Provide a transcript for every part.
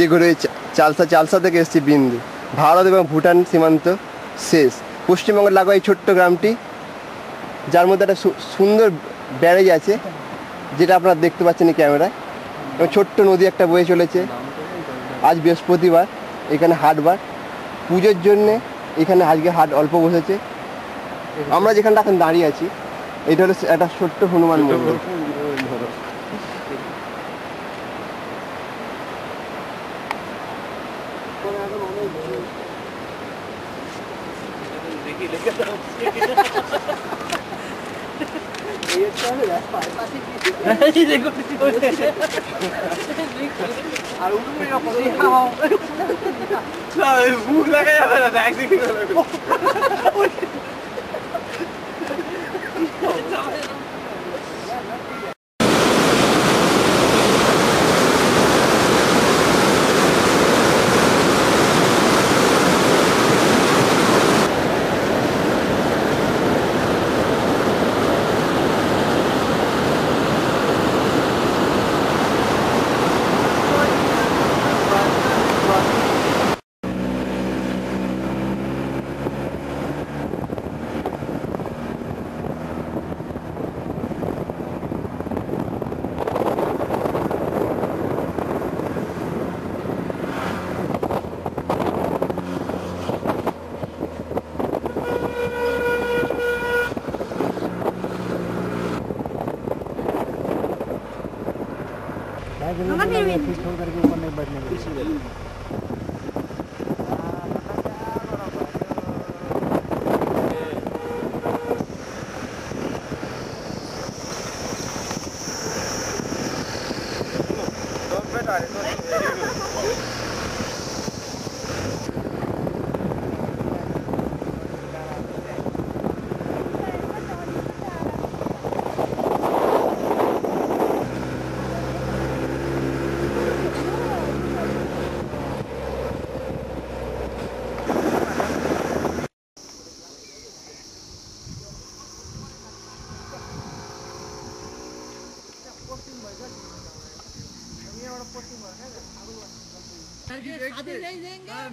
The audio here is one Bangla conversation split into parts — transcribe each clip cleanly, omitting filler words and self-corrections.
শিলিগুড়ি চালসা, চালসা থেকে এসেছি বিন্দু। ভারত এবং ভুটান সীমান্ত শেষ। পশ্চিমবঙ্গের লাগোয়া এই ছোট্ট গ্রামটি, যার মধ্যে একটা সুন্দর ব্যারেজ আছে, যেটা আপনারা দেখতে পাচ্ছেন এই ক্যামেরায়, এবং ছোট্ট নদী একটা বয়ে চলেছে। আজ বৃহস্পতিবার, এখানে হাটবার, পুজোর জন্যে এখানে আজকে হাট অল্প বসেছে। আমরা যেখানটা এখন দাঁড়িয়ে আছি, এটা হলো একটা ছোট্ট হনুমান মন্দির। মুখ লাগা যাবে না छोड़ करके ऊपर नहीं बैठने देंगे।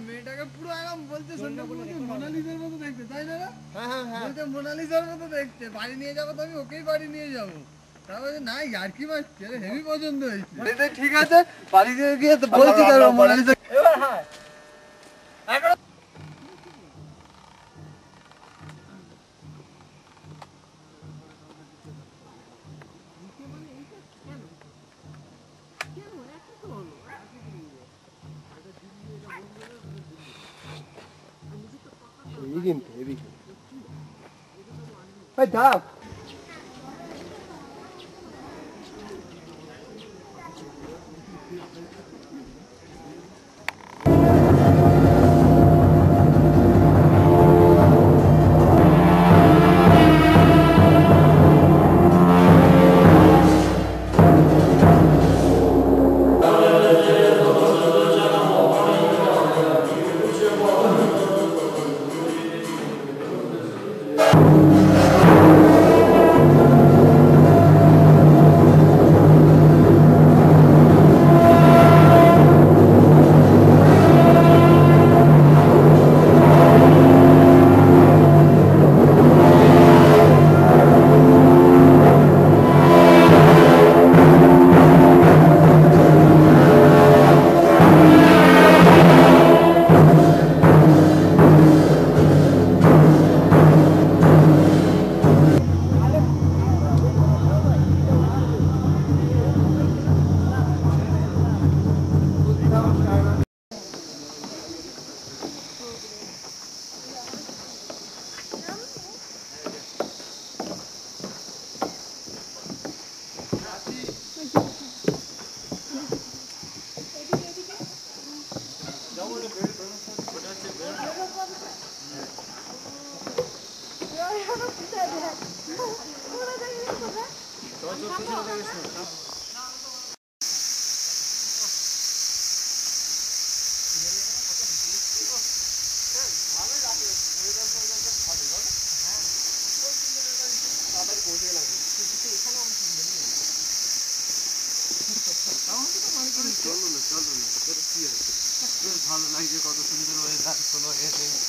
মেয়েটাকে পুরো একদম বলতে মোনালিসার মতো দেখতে, তাই না? বলতে মোনালিসার মতো দেখতে, বাড়ি নিয়ে যাবো তো আমি ওকেই বাড়ি নিয়ে যাবো। তারপরে না আর কি মারছে, হেভি পছন্দ হয়েছে। ঠিক আছে, বাড়ি গিয়ে বলছি মোনালিসা। এবার হ্যাঁ কিন্তু দাঁড়াও।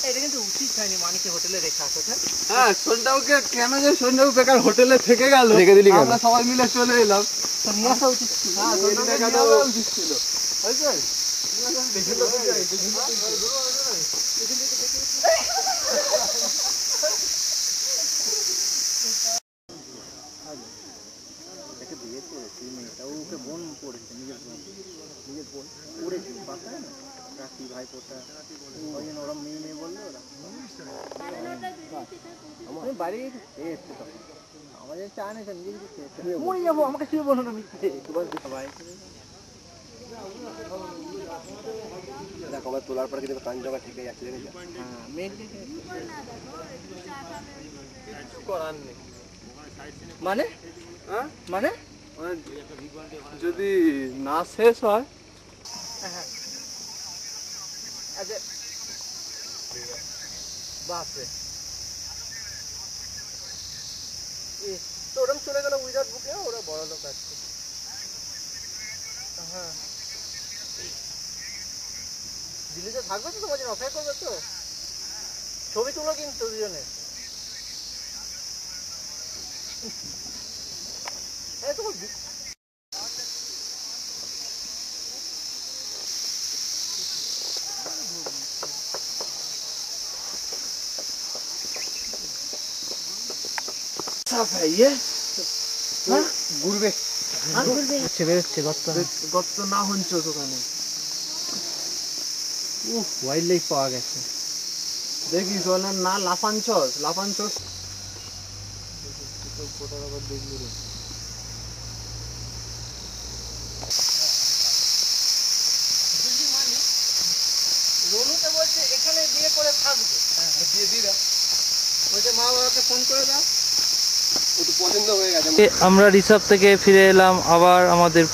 এটা কিন্তু উচিত হয়নি মানিকে হোটেলে রেখে আসো। হ্যাঁ, সন্ধ্যাকে কেন যে সন্ধ্যাকে বেকার হোটেলে থেকে গেল, রেখে দিলি কেন? আমরা সবাই মিলে চলে এলাম। তো নিয়ে আসা উচিত ছিল। হ্যাঁ, সন্ধ্যাকে নিয়ে আসা উচিত ছিল। বুঝছেন? মরে যাবো, আমাকে শুয়ে বলো না মিথ্যে। দেখ আমার তোলার পরে কিন্তু কান জগা ঠিক যাচ্ছে, দেখেছো? হ্যাঁ, মেয়েকে করার নেই। মানে হ্যাঁ? মানে মানে যদি না শেষ হয়, আচ্ছা বাপরে, তো ওরকম চলে গেল উইদাউট বুকে, ওরা বড় লোক আছে। হ্যাঁ, দিল্লিতে থাকবে তো, তোমার জন্য অপেক্ষা করবে তো। ছবি তুলো কিন্তু দুজনে। হ্যাঁ, তোমার ঘুরবে। হচ্ছে বেরোচ্ছে গর্ত। গর্ত না হচ্ছে ওখানে। ওয়াইল্ড লাইফ পাওয়া গেছে। দেখিস ওনার না লাফাঞ্চস, লাফাঞ্চস। রনুকে বলছে এখানে বিয়ে করে থাকবে। দিয়ে দিরা বলছে মা বাবাকে ফোন করে দাও। ও তো পছন্দ হয়ে গেছে। আমরা রিসার্ভ থেকে ফিরে এলাম আবার আমাদের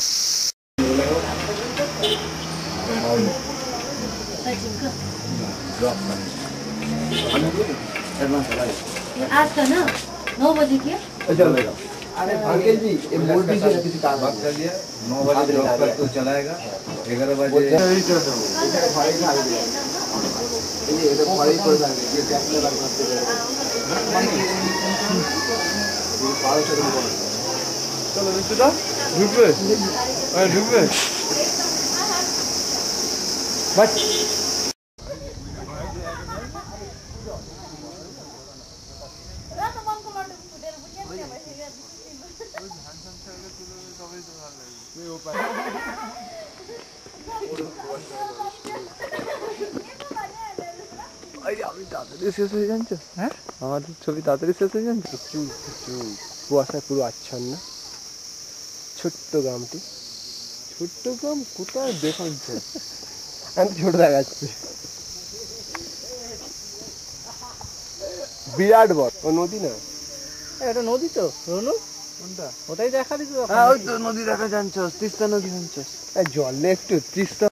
आज का ना 9 बजे के अंकल जी ये बोर्ड दीजिए ना, किसी काम बात कर लिया 9 बजे ड्रॉप कर तो चलाएगा 11 बजे ये तो फड़ी पड़ जाएंगे, ये कैसे लग सकते हैं? ये पाल चढ़ के চলো ঋতুদা, ঢুকবে? হ্যাঁ, ঢুকবে। আমি তাড়াতাড়ি শেষ হয়ে জানছো? হ্যাঁ, আমাদের ছবি তাড়াতাড়ি শেষ হয়ে জানছো? প্রচুর কুয়াশায় পুরো আচ্ছন্ন ছোট্ট গ্রামটি। ছোট্ট গ্রাম কোথায় দেখাচ্ছে? আমি ছোট দেখাচ্ছে, বিরাট বড়। ও নদী না, এটা নদী তো রনু, কোনটা? ওটাই দেখা দিত। হ্যাঁ, ওই তো নদী দেখা জানছো, তিস্তা নদী জানছো। জলে একটু তিস্তা